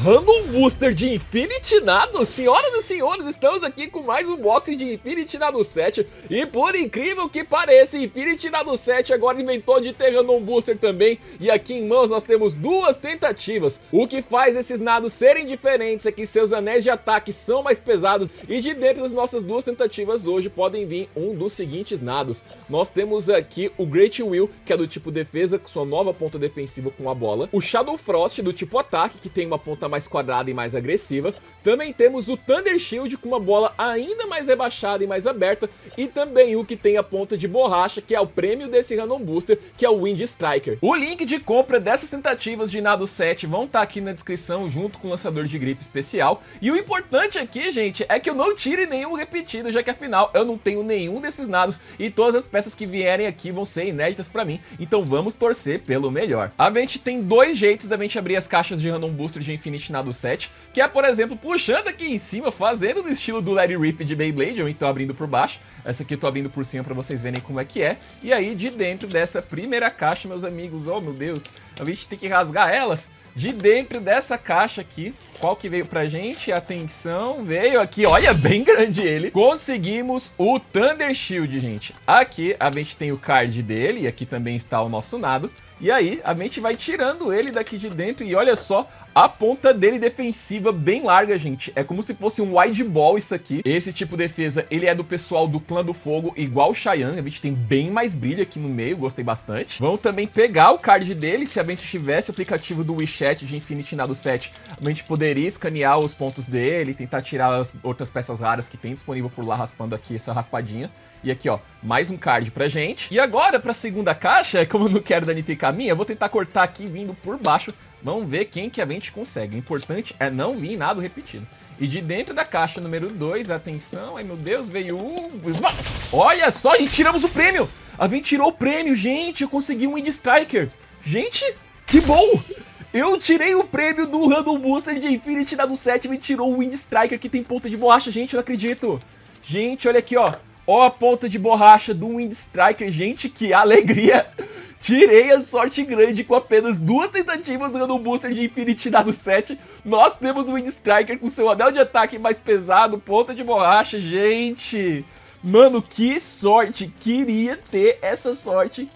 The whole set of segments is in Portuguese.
Random Booster de Infinity Nado? Senhoras e senhores, estamos aqui com mais um unboxing de Infinity Nado 7. E por incrível que pareça, Infinity Nado 7 agora inventou de ter Random Booster também. E aqui em mãos nós temos duas tentativas. O que faz esses nados serem diferentes é que seus anéis de ataque são mais pesados. E de dentro das nossas duas tentativas hoje podem vir um dos seguintes nados. Nós temos aqui o Great Will, que é do tipo defesa, com sua nova ponta defensiva com a bola. O Shadow Frost, do tipo ataque, que tem uma ponta mais quadrada e mais agressiva. Também temos o Thunder Shield com uma bola ainda mais rebaixada e mais aberta. E também o que tem a ponta de borracha, que é o prêmio desse Random Booster, que é o Wind Striker. O link de compra dessas tentativas de Nado 7 vão estar aqui na descrição, junto com o lançador de gripe especial. E o importante aqui, gente, é que eu não tire nenhum repetido, já que afinal eu não tenho nenhum desses nados e todas as peças que vierem aqui vão ser inéditas pra mim. Então vamos torcer pelo melhor. A gente tem dois jeitos da gente abrir as caixas de Random Booster de Infinity Nado 7, que é, por exemplo, puxando aqui em cima, fazendo no estilo do Let It Rip de Beyblade, ou então abrindo por baixo. Essa aqui eu tô abrindo por cima pra vocês verem como é que é. E aí, de dentro dessa primeira caixa, meus amigos, oh meu Deus, a gente tem que rasgar elas. De dentro dessa caixa aqui, qual que veio pra gente? Atenção, veio aqui, olha, bem grande ele. Conseguimos o Thunder Shield, gente. Aqui a gente tem o card dele, e aqui também está o nosso nado. E aí, a gente vai tirando ele daqui de dentro e olha só, a ponta dele defensiva bem larga, gente. É como se fosse um wide ball isso aqui. Esse tipo de defesa, ele é do pessoal do Clã do Fogo, igual o Cheyenne. A gente tem bem mais brilho aqui no meio, gostei bastante. Vamos também pegar o card dele. Se a gente tivesse o aplicativo do WeChat de Infinity Nado 7, a gente poderia escanear os pontos dele, tentar tirar as outras peças raras que tem disponível por lá, raspando aqui essa raspadinha. E aqui, ó, mais um card pra gente. E agora, pra segunda caixa, como eu não quero danificar a minha, eu vou tentar cortar aqui vindo por baixo. Vamos ver quem que a gente consegue. O importante é não vir nada repetido. E de dentro da caixa número 2, atenção, ai meu Deus, veio um... Olha só, a gente tiramos o prêmio! A gente tirou o prêmio, gente, eu consegui um Wind Striker. Gente, que bom! Eu tirei o prêmio do Random Booster de Infinity Nado 7 e me tirou o Wind Striker que tem ponta de borracha, gente, eu não acredito. Gente, olha aqui, ó. Ó a ponta de borracha do Wind Striker, gente, que alegria! Tirei a sorte grande com apenas duas tentativas do Random Booster de Infinity Nado 7. Nós temos o Wind Striker com seu anel de ataque mais pesado, ponta de borracha, gente! Mano, que sorte! Queria ter essa sorte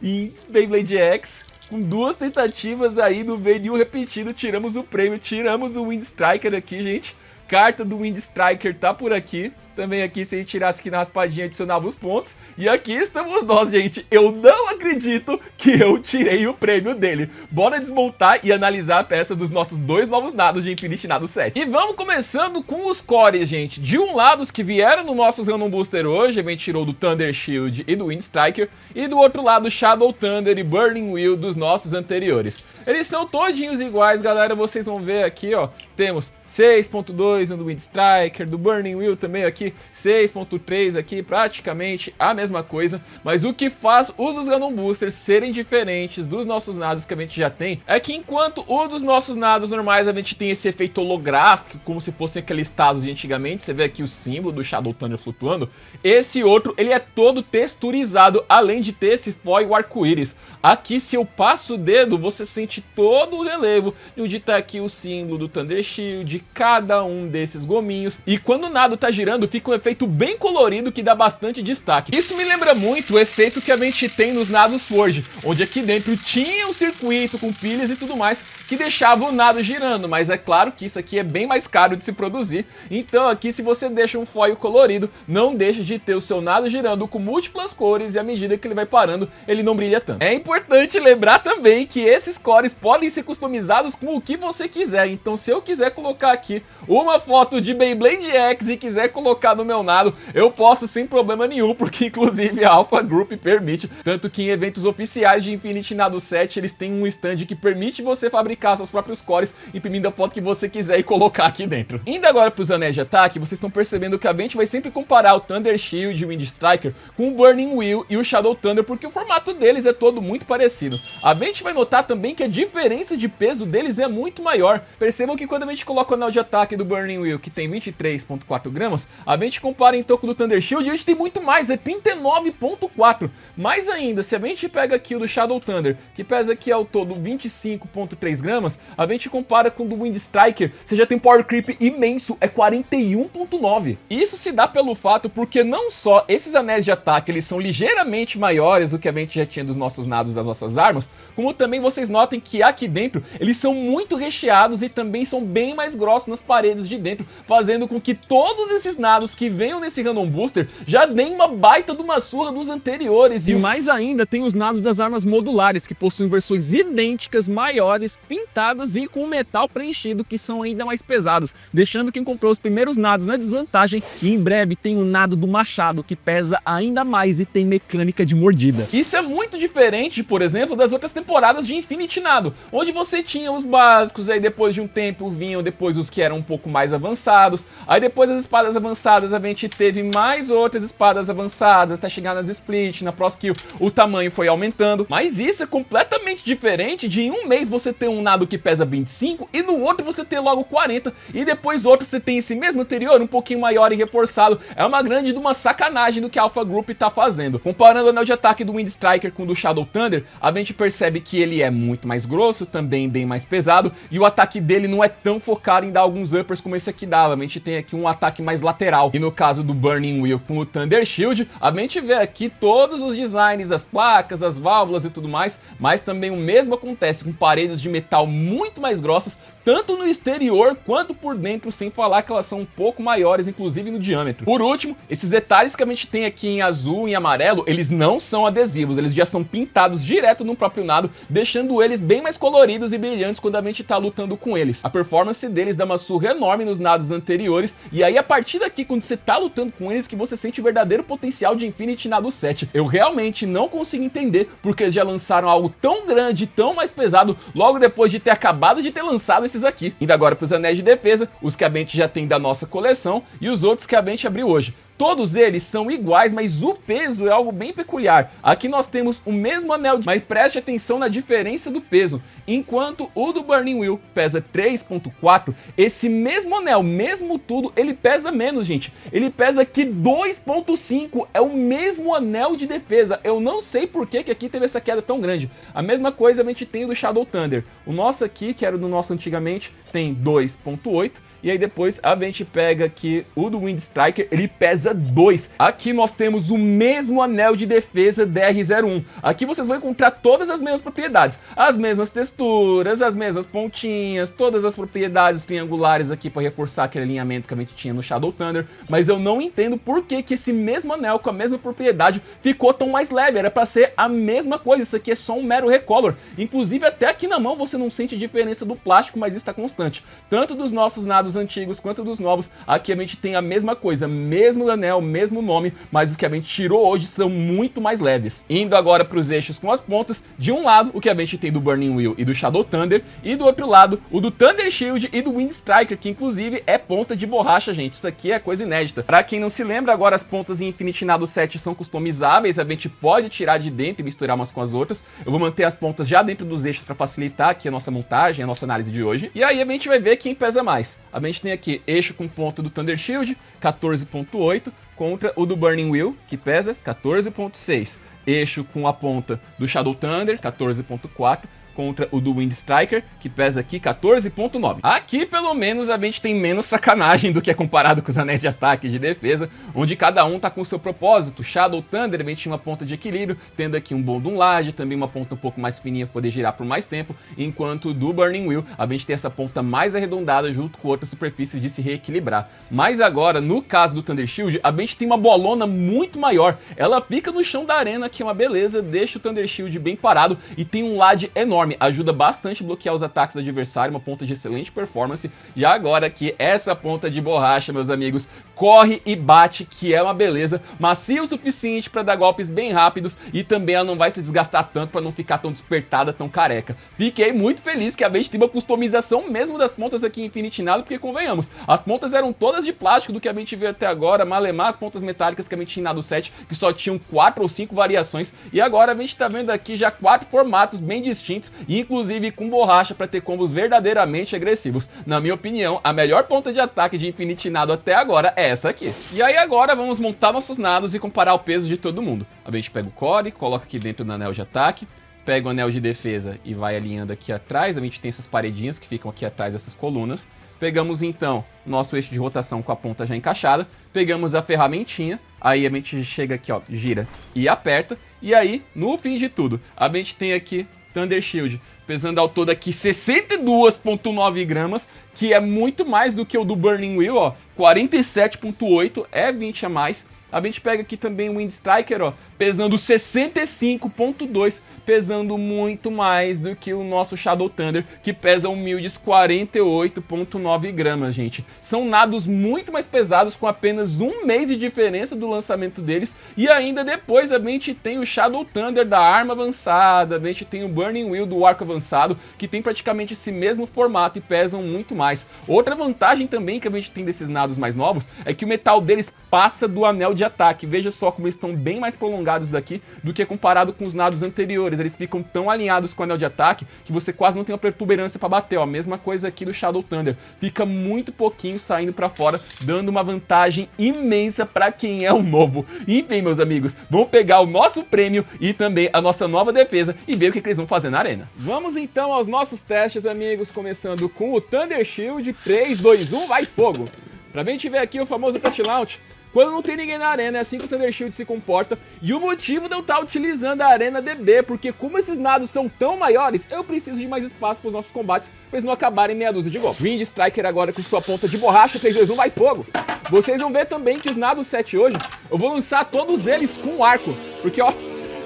em Beyblade X. Com duas tentativas aí, não veio nenhum repetido, tiramos o prêmio, tiramos o Wind Striker aqui, gente. Carta do Wind Striker tá por aqui. Também aqui, se a gente tirasse aqui na raspadinha, adicionava os pontos. E aqui estamos nós, gente. Eu não acredito que eu tirei o prêmio dele. Bora desmontar e analisar a peça dos nossos dois novos nados de Infinity Nado 7. E vamos começando com os cores, gente. De um lado, os que vieram no nosso Random Booster hoje, a gente tirou do Thunder Shield e do Wind Striker. E do outro lado, Shadow Thunder e Burning Will dos nossos anteriores. Eles são todinhos iguais, galera. Vocês vão ver aqui, ó. Temos 6.2 no do Wind Striker, do Burning Will também aqui. 6.3 aqui, praticamente a mesma coisa, mas o que faz os dos Random Boosters serem diferentes dos nossos nados que a gente já tem, é que enquanto o dos nossos nados normais a gente tem esse efeito holográfico, como se fossem aqueles tazos de antigamente, você vê aqui o símbolo do Shadow Thunder flutuando, esse outro, ele é todo texturizado, além de ter esse foil arco-íris. Aqui, se eu passo o dedo, você sente todo o relevo, de onde tá aqui o símbolo do Thunder Shield, de cada um desses gominhos, e quando o nado tá girando, fica um efeito bem colorido que dá bastante destaque. Isso me lembra muito o efeito que a gente tem nos nados Forge, onde aqui dentro tinha um circuito com pilhas e tudo mais que deixava o nado girando, mas é claro que isso aqui é bem mais caro de se produzir. Então aqui, se você deixa um foil colorido, não deixa de ter o seu nado girando com múltiplas cores e à medida que ele vai parando, ele não brilha tanto. É importante lembrar também que esses cores podem ser customizados com o que você quiser. Então se eu quiser colocar aqui uma foto de Beyblade X e quiser colocar no meu nado, eu posso sem problema nenhum, porque inclusive a Alpha Group permite, tanto que em eventos oficiais de Infinity Nado 7 eles têm um stand que permite você fabricar seus próprios cores, imprimindo a foto que você quiser e colocar aqui dentro. Indo agora para os anéis de ataque, vocês estão percebendo que a gente vai sempre comparar o Thunder Shield e o Wind Striker com o Burning Will e o Shadow Thunder, porque o formato deles é todo muito parecido. A gente vai notar também que a diferença de peso deles é muito maior. Percebam que quando a gente coloca o anel de ataque do Burning Will, que tem 23.4 gramas, a gente compara então com o do Thunder Shield, a gente tem muito mais, é 39.4. Mais ainda, se a gente pega aqui o do Shadow Thunder, que pesa aqui ao todo 25.3 gramas, a gente compara com o do Wind Striker, você já tem um Power Creep imenso, é 41.9. Isso se dá pelo fato porque não só esses anéis de ataque, eles são ligeiramente maiores do que a gente já tinha dos nossos nados, das nossas armas, como também vocês notem que aqui dentro, eles são muito recheados e também são bem mais grossos nas paredes de dentro, fazendo com que todos esses nados que venham nesse Random Booster já deem uma baita de uma surra dos anteriores. E mais ainda, tem os nados das armas modulares, que possuem versões idênticas, maiores, pintadas e com metal preenchido, que são ainda mais pesados, deixando quem comprou os primeiros nados na desvantagem. E em breve tem o nado do machado, que pesa ainda mais e tem mecânica de mordida. Isso é muito diferente, por exemplo, das outras temporadas de Infinity Nado, onde você tinha os básicos, aí depois de um tempo vinham depois os que eram um pouco mais avançados, aí depois das espadas avançadas a gente teve mais outras espadas avançadas, até chegar nas Split, na Pro Skill, o tamanho foi aumentando, mas isso é completamente diferente de em um mês você ter um nado que pesa 25 e no outro você ter logo 40 e depois outro você tem esse mesmo anterior um pouquinho maior e reforçado. É uma grande de uma sacanagem do que a Alpha Group tá fazendo. Comparando o anel de ataque do Wind Striker com o do Shadow Thunder, a gente percebe que ele é muito mais grosso, também bem mais pesado, e o ataque dele não é tão focado em dar alguns uppers como esse aqui dava. A gente tem aqui um ataque mais lateral, e no caso do Burning Wheel com o Thunder Shield, a gente vê aqui todos os designs das placas, das válvulas e tudo mais, mas também o mesmo acontece com paredes de metal muito mais grossas, tanto no exterior quanto por dentro, sem falar que elas são um pouco maiores, inclusive no diâmetro. Por último, esses detalhes que a gente tem aqui em azul e em amarelo, eles não são adesivos, eles já são pintados direto no próprio nado, deixando eles bem mais coloridos e brilhantes quando a gente tá lutando com eles. A performance deles dá uma surra enorme nos nados anteriores, e aí a partir daqui, quando você tá lutando com eles, que você sente o verdadeiro potencial de Infinity Nado 7. Eu realmente não consigo entender porque eles já lançaram algo tão grande, tão mais pesado, logo depois de ter acabado de ter lançado esses aqui. Indo agora para os anéis de defesa, os que a gente já tem da nossa coleção e os outros que a gente abriu hoje. Todos eles são iguais, mas o peso é algo bem peculiar. Aqui nós temos o mesmo anel, mas preste atenção na diferença do peso. Enquanto o do Burning Wheel pesa 3.4, esse mesmo anel, mesmo tudo, ele pesa menos, gente. Ele pesa aqui 2.5, é o mesmo anel de defesa. Eu não sei por que aqui teve essa queda tão grande. A mesma coisa a gente tem do Shadow Thunder. O nosso aqui, que era do nosso antigamente, tem 2.8. E aí depois a gente pega aqui o do Wind Striker, ele pesa 2. Aqui nós temos o mesmo anel de defesa DR01. Aqui vocês vão encontrar todas as mesmas propriedades, as mesmas texturas, as mesmas pontinhas, todas as propriedades triangulares aqui para reforçar aquele alinhamento que a gente tinha no Shadow Thunder. Mas eu não entendo por que esse mesmo anel com a mesma propriedade ficou tão mais leve. Era para ser a mesma coisa, isso aqui é só um mero recolor. Inclusive até aqui na mão você não sente diferença do plástico, mas isso está constante. Tanto dos nossos nados antigos quanto dos novos, aqui a gente tem a mesma coisa, mesmo anel, mesmo nome, mas os que a gente tirou hoje são muito mais leves. Indo agora para os eixos com as pontas, de um lado o que a gente tem do Burning Wheel e do Shadow Thunder, e do outro lado o do Thunder Shield e do Wind Striker, que inclusive é ponta de borracha, gente. Isso aqui é coisa inédita. Para quem não se lembra, agora as pontas em Infinity Nado 7 são customizáveis, a gente pode tirar de dentro e misturar umas com as outras. Eu vou manter as pontas já dentro dos eixos para facilitar aqui a nossa montagem, a nossa análise de hoje. E aí a gente vai ver quem pesa mais. A gente tem aqui eixo com ponta do Thunder Shield, 14.8, contra o do Burning Wheel, que pesa 14.6. Eixo com a ponta do Shadow Thunder, 14.4. Contra o do Wind Striker, que pesa aqui 14.9. Aqui, pelo menos, a gente tem menos sacanagem do que é comparado com os anéis de ataque e de defesa, onde cada um tá com o seu propósito. Shadow Thunder, a gente tinha uma ponta de equilíbrio, tendo aqui um bom laje, também uma ponta um pouco mais fininha para poder girar por mais tempo, enquanto do Burning Wheel, a gente tem essa ponta mais arredondada junto com outras superfícies de se reequilibrar. Mas agora, no caso do Thunder Shield, a gente tem uma bolona muito maior. Ela fica no chão da arena, que é uma beleza, deixa o Thunder Shield bem parado e tem um lade enorme. Ajuda bastante a bloquear os ataques do adversário, uma ponta de excelente performance. Já agora aqui, essa ponta de borracha, meus amigos, corre e bate, que é uma beleza, macia o suficiente para dar golpes bem rápidos e também ela não vai se desgastar tanto para não ficar tão despertada, tão careca. Fiquei muito feliz que a gente tem uma customização mesmo das pontas aqui em Infinity Nado, porque convenhamos, as pontas eram todas de plástico do que a gente viu até agora, malemar as pontas metálicas que a gente tinha em Nado 7, que só tinham 4 ou 5 variações, e agora a gente tá vendo aqui já 4 formatos bem distintos, inclusive com borracha para ter combos verdadeiramente agressivos. Na minha opinião, a melhor ponta de ataque de Infinity Nado até agora é essa aqui. E aí agora vamos montar nossos nados e comparar o peso de todo mundo. A gente pega o core, coloca aqui dentro do anel de ataque, pega o anel de defesa e vai alinhando aqui atrás. A gente tem essas paredinhas que ficam aqui atrás dessas colunas. Pegamos então nosso eixo de rotação com a ponta já encaixada. Pegamos a ferramentinha, aí a gente chega aqui, ó, gira e aperta. E aí, no fim de tudo, a gente tem aqui Thunder Shield, pesando ao todo aqui 62,9 gramas, que é muito mais do que o do Burning Wheel, ó, 47,8, é 20 a mais. A gente pega aqui também o Wind Striker, ó, pesando 65,2, pesando muito mais do que o nosso Shadow Thunder, que pesa humildes 48,9 gramas, gente. São nados muito mais pesados, com apenas um mês de diferença do lançamento deles, e ainda depois a gente tem o Shadow Thunder da arma avançada, a gente tem o Burning Wheel do arco avançado, que tem praticamente esse mesmo formato e pesam muito mais. Outra vantagem também que a gente tem desses nados mais novos é que o metal deles passa do anel de ataque. Veja só como eles estão bem mais prolongados daqui do que comparado com os nados anteriores. Eles ficam tão alinhados com o anel de ataque que você quase não tem uma protuberância para bater, ó. A mesma coisa aqui do Shadow Thunder. Fica muito pouquinho saindo para fora, dando uma vantagem imensa para quem é o novo. Enfim, meus amigos, vamos pegar o nosso prêmio e também a nossa nova defesa e ver o que eles vão fazer na arena. Vamos então aos nossos testes, amigos, começando com o Thunder Shield. 3, 2, 1, vai fogo! Pra gente ver aqui o famoso test launch. Quando não tem ninguém na arena, é assim que o Thunder Shield se comporta. E o motivo de eu estar utilizando a Arena DB, porque como esses nados são tão maiores, eu preciso de mais espaço para os nossos combates, para eles não acabarem meia dúzia de golpes. Wind Striker agora com sua ponta de borracha, 3, 2, 1, vai fogo! Vocês vão ver também que os nados 7 hoje, eu vou lançar todos eles com arco. Porque, ó,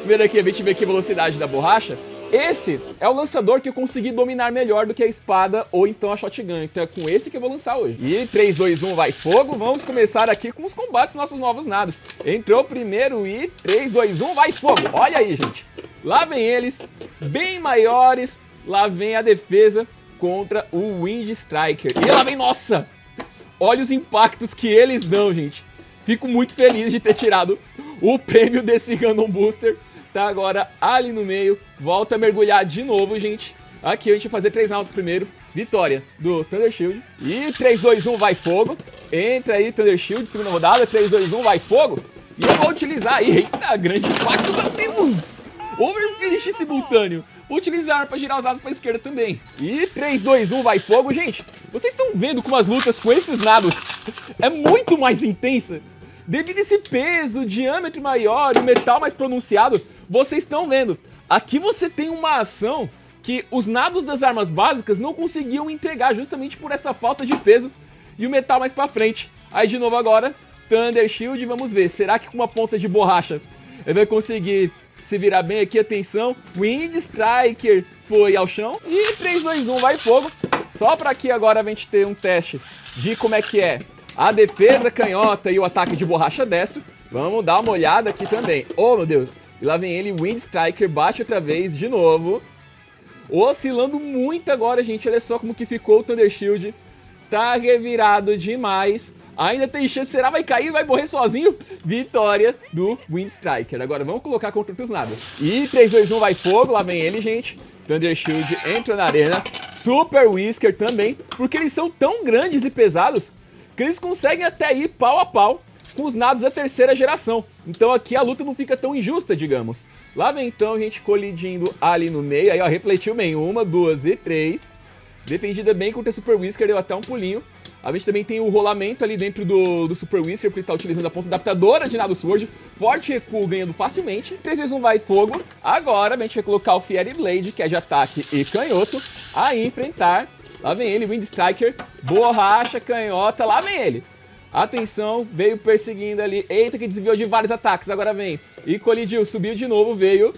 vendo aqui, a gente vê aqui a velocidade da borracha. Esse é o lançador que eu consegui dominar melhor do que a espada ou então a shotgun. Então é com esse que eu vou lançar hoje. E 3, 2, 1, vai fogo. Vamos começar aqui com os combates dos nossos novos nados. Entrou primeiro e 3, 2, 1, vai fogo. Olha aí, gente. Lá vem eles, bem maiores. Lá vem a defesa contra o Wind Striker. E lá vem, nossa! Olha os impactos que eles dão, gente. Fico muito feliz de ter tirado o prêmio desse Random Booster. Tá agora ali no meio, volta a mergulhar de novo, gente. Aqui a gente vai fazer 3 rounds primeiro. Vitória do Thunder Shield. E 3, 2, 1, vai fogo. Entra aí Thunder Shield, segunda rodada. 3, 2, 1, vai fogo. E eu vou utilizar aí, eita, grande impacto, meu Deus! Overfinish simultâneo. Vou utilizar para girar os lados para a esquerda também. E 3, 2, 1, vai fogo, gente. Vocês estão vendo como as lutas com esses nados é muito mais intensa? Devido a esse peso, diâmetro maior e metal mais pronunciado, vocês estão vendo. Aqui você tem uma ação que os nados das armas básicas não conseguiam entregar justamente por essa falta de peso e o metal mais pra frente. Aí de novo agora, Thunder Shield, vamos ver. Será que com uma ponta de borracha ele vai conseguir se virar bem aqui? Atenção, Wind Striker foi ao chão. E 3, 2, 1, vai fogo. Só pra aqui agora a gente ter um teste de como é que é a defesa canhota e o ataque de borracha destro. Vamos dar uma olhada aqui também. Oh, meu Deus. E lá vem ele, Wind Striker, bate outra vez, de novo. Oscilando muito agora, gente. Olha só como que ficou o Thunder Shield. Tá revirado demais. Ainda tem chance, será? Vai cair, vai morrer sozinho? Vitória do Wind Striker. Agora vamos colocar contra os nados. E 3, 2, 1, vai fogo. Lá vem ele, gente. Thunder Shield entra na arena. Super Whisker também. Porque eles são tão grandes e pesados que eles conseguem até ir pau a pau com os nados da terceira geração. Então aqui a luta não fica tão injusta, digamos. Lá vem então a gente colidindo ali no meio. Aí ó, refletiu bem. 1, 2 e 3. Defendida bem contra o Super Whisker, deu até um pulinho. A gente também tem o rolamento ali dentro do Super Whisker, porque ele tá utilizando a ponta adaptadora de Nado Sword. Forte recuo ganhando facilmente. 3, 2, 1, vai fogo. Agora a gente vai colocar o Fiery Blade, que é de ataque e canhoto, a enfrentar. Lá vem ele, Wind Striker, borracha, canhota, lá vem ele. Atenção, veio perseguindo ali. Eita, que desviou de vários ataques, agora vem. E colidiu, subiu de novo, veio.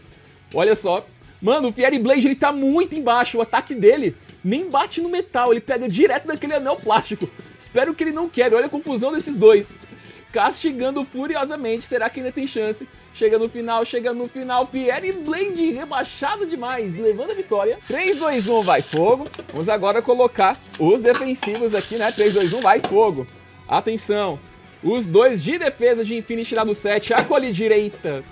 Olha só. Mano, o Fiery Blade, ele tá muito embaixo. O ataque dele nem bate no metal, ele pega direto daquele anel plástico. Espero que ele não quebre, olha a confusão desses dois. Castigando furiosamente, será que ainda tem chance? Chega no final, Fiery Blade rebaixado demais, levando a vitória. 3, 2, 1, vai fogo. Vamos agora colocar os defensivos aqui, né? 3, 2, 1, vai fogo. Atenção, os dois de defesa de Infinity Nado 7, a colidir, eita.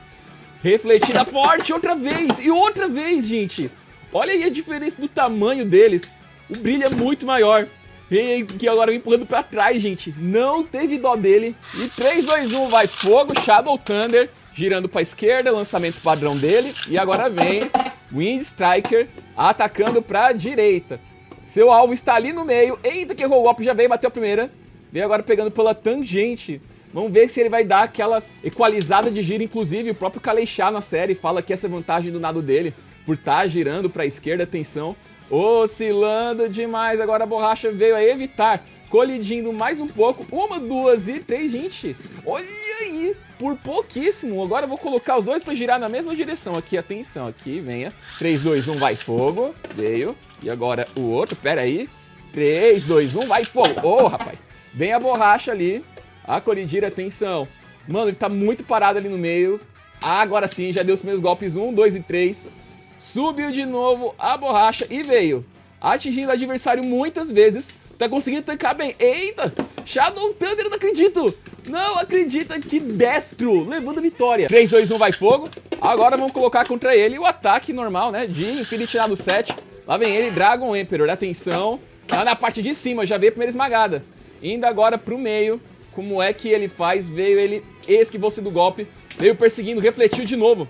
Refletida forte, outra vez, gente. Olha aí a diferença do tamanho deles. O brilho é muito maior. E que agora vem empurrando pra trás, gente. Não teve dó dele. E 3, 2, 1, vai fogo. Shadow Thunder. Girando pra esquerda, lançamento padrão dele. E agora vem Wind Striker atacando pra direita. Seu alvo está ali no meio. Eita, que errou o golpe, já veio, bateu a primeira. Veio agora pegando pela tangente. Vamos ver se ele vai dar aquela equalizada de giro. Inclusive, o próprio Kaleixá na série fala que essa é vantagem do nado dele, por estar girando pra esquerda, atenção. Oscilando demais, agora a borracha veio a evitar, colidindo mais um pouco, 1, 2 e 3, gente, olha aí, por pouquíssimo. Agora eu vou colocar os dois para girar na mesma direção, aqui, atenção, aqui, venha, 3, 2, 1, vai fogo, veio, e agora o outro, pera aí, 3, 2, 1, vai fogo, rapaz, vem a borracha ali, a colidir, atenção, mano, ele tá muito parado ali no meio, agora sim, já deu os primeiros golpes, 1, 2 e 3, subiu de novo a borracha e veio, atingindo o adversário muitas vezes, tá conseguindo tancar bem. Eita, Shadow Thunder, eu não acredito, não acredita, que destro, levando a vitória. 3, 2, 1, vai fogo, agora vamos colocar contra ele o ataque normal, né, de Infinity Nado 7, lá vem ele, Dragon Emperor, atenção, lá na parte de cima, já veio a primeira esmagada, indo agora pro meio, como é que ele faz, veio ele, esquivou-se do golpe, veio perseguindo, refletiu de novo.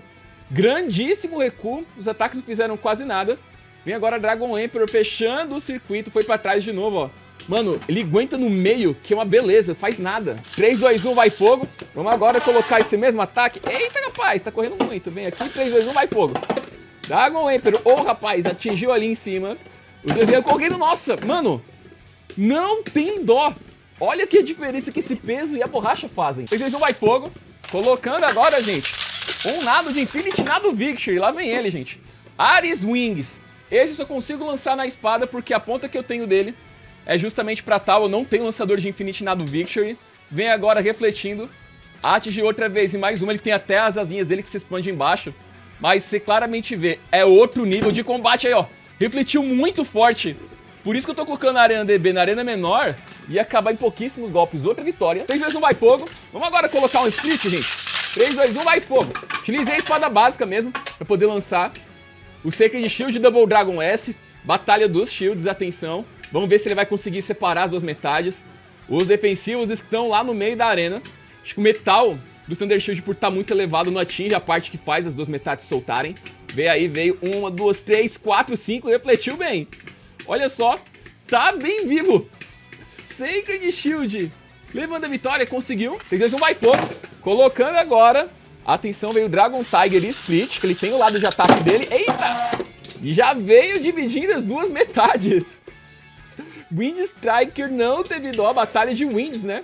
Grandíssimo recuo, os ataques não fizeram quase nada. Vem agora Dragon Emperor fechando o circuito, foi pra trás de novo, ó. Mano, ele aguenta no meio, que é uma beleza, faz nada. 3, 2, 1, vai fogo. Vamos agora colocar esse mesmo ataque. Eita, rapaz, tá correndo muito. Vem aqui, 3, 2, 1, vai fogo. Dragon Emperor, rapaz, atingiu ali em cima. Os dois iam correndo, nossa, mano, não tem dó. Olha que a diferença que esse peso e a borracha fazem. 3, 2, 1, vai fogo. Colocando agora, gente, um nado de Infinity Nado Victory, lá vem ele, gente. Ares Wings. Esse eu só consigo lançar na espada porque a ponta que eu tenho dele é justamente pra tal. Eu não tenho lançador de Infinity Nado Victory. Vem agora refletindo. Atinge outra vez e mais uma. Ele tem até as asinhas dele que se expande embaixo. Mas você claramente vê, é outro nível de combate aí, ó. Refletiu muito forte. Por isso que eu tô colocando a Arena DB na arena menor e acabar em pouquíssimos golpes. Outra vitória. 3, 2, 1, vai fogo. Vamos agora colocar um split, gente. 3, 2, 1, vai fogo. Utilizei a espada básica mesmo, pra poder lançar o Sacred Shield Double Dragon S. Batalha dos Shields, atenção. Vamos ver se ele vai conseguir separar as duas metades. Os defensivos estão lá no meio da arena. Acho que o metal do Thunder Shield, por estar muito elevado, não atinge a parte que faz as duas metades soltarem. Veio aí, veio 1, 2, 3, 4, 5, refletiu bem. Olha só, tá bem vivo. Sacred Shield levando a vitória, conseguiu. 3, 2, 1, vai fogo. Colocando agora, atenção, veio o Dragon Tiger e Split, que ele tem o lado de ataque dele. Eita! E já veio dividindo as duas metades. Wind Striker não teve dó, batalha de Winds, né?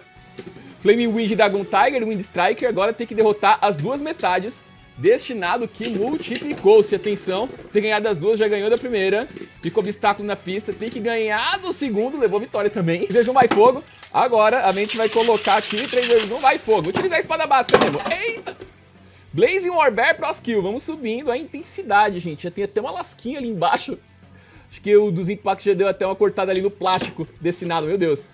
Flame Wind e Dragon Tiger, Wind Striker, agora tem que derrotar as duas metades. Destinado que multiplicou-se, atenção, tem ganhado das duas, já ganhou da primeira. Ficou obstáculo na pista, tem que ganhar do segundo, levou vitória também. 3, 2, 1, vai fogo. Agora a mente vai colocar aqui, 3, 2, 1, vai fogo. Vou utilizar a espada básica mesmo. Eita! Blazing Warbear Pro Skill, vamos subindo a intensidade, gente. Já tem até uma lasquinha ali embaixo. Acho que o dos impactos já deu até uma cortada ali no plástico desse nado, meu Deus.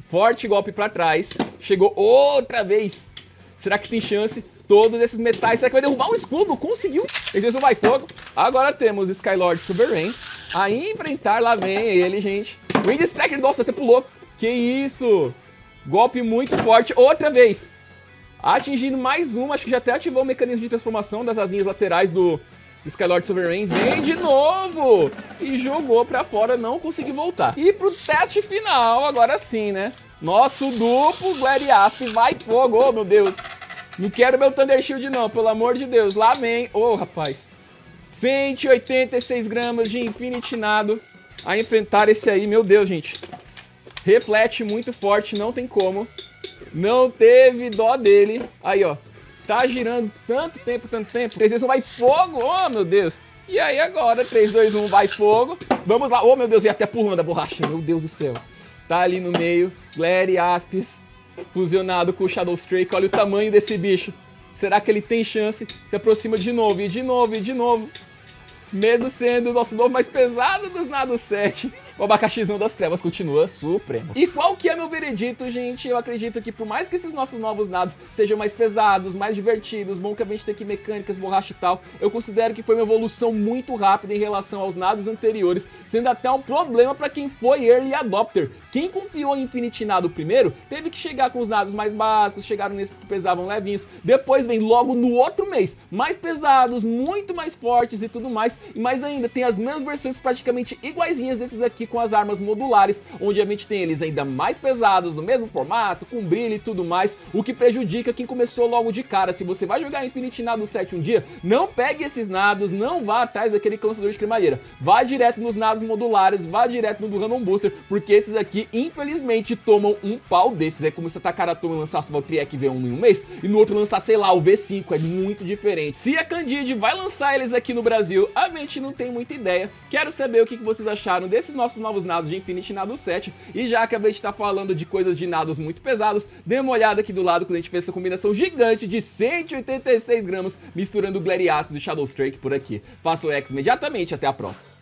Forte golpe pra trás, chegou outra vez. Será que tem chance? Todos esses metais, será que vai derrubar o escudo? Conseguiu! 3, 2, 1, vai fogo. Agora temos Skylord Sovereign a enfrentar, lá vem ele, gente. Wind Striker, nossa, até pulou. Que isso! Golpe muito forte, outra vez. Atingindo mais uma, acho que já até ativou o mecanismo de transformação das asinhas laterais do Skylord Sovereign. Vem de novo! E jogou pra fora, não conseguiu voltar. E pro teste final, agora sim, né? Nosso duplo Gladiasp vai fogo, oh meu Deus! Não quero meu Thunder Shield não, pelo amor de Deus. Lá vem, ô rapaz. 186 gramas de Infinity Nado a enfrentar esse aí, meu Deus, gente. Reflete muito forte, não tem como. Não teve dó dele. Aí, ó. Tá girando tanto tempo, tanto tempo. 3, 2, 1, vai fogo, oh meu Deus. E aí agora, 3, 2, 1, vai fogo. Vamos lá, oh meu Deus, e até pulando da borracha, meu Deus do céu. Tá ali no meio, Gladiaspis fusionado com o Shadow Strike. Olha o tamanho desse bicho. Será que ele tem chance? Se aproxima de novo, e de novo, e de novo. Mesmo sendo o nosso novo mais pesado dos Nado 7. o abacaxizão das trevas continua supremo. E qual que é meu veredito, gente? Eu acredito que por mais que esses nossos novos nados sejam mais pesados, mais divertidos, bom que a gente tem aqui mecânicas, borracha e tal, eu considero que foi uma evolução muito rápida em relação aos nados anteriores, sendo até um problema para quem foi Early Adopter. Quem confiou em Infinity Nado primeiro, teve que chegar com os nados mais básicos, chegaram nesses que pesavam levinhos, depois vem logo no outro mês, mais pesados, muito mais fortes e tudo mais, e mais ainda, tem as mesmas versões praticamente iguaizinhas desses aqui com as armas modulares, onde a gente tem eles ainda mais pesados, no mesmo formato, com brilho e tudo mais, o que prejudica quem começou logo de cara. Se você vai jogar Infinity Nado 7 um dia, não pegue esses nados, não vá atrás daquele lançador de cremalheira, vá direto nos nados modulares, vá direto no do Random Booster, porque esses aqui, infelizmente, tomam um pau desses. É como se a Takarato lançasse o Valkyriek V1 em um mês, e no outro lançar, sei lá, o V5, é muito diferente. Se a Candide vai lançar eles aqui no Brasil, a gente não tem muita ideia. Quero saber o que vocês acharam desses nossos novos nados de Infinity Nado 7, e já que a gente tá falando de coisas de nados muito pesados, dê uma olhada aqui do lado quando a gente fez essa combinação gigante de 186 gramas, misturando Gladiatos e Shadowstrike por aqui. Faço o X imediatamente, até a próxima.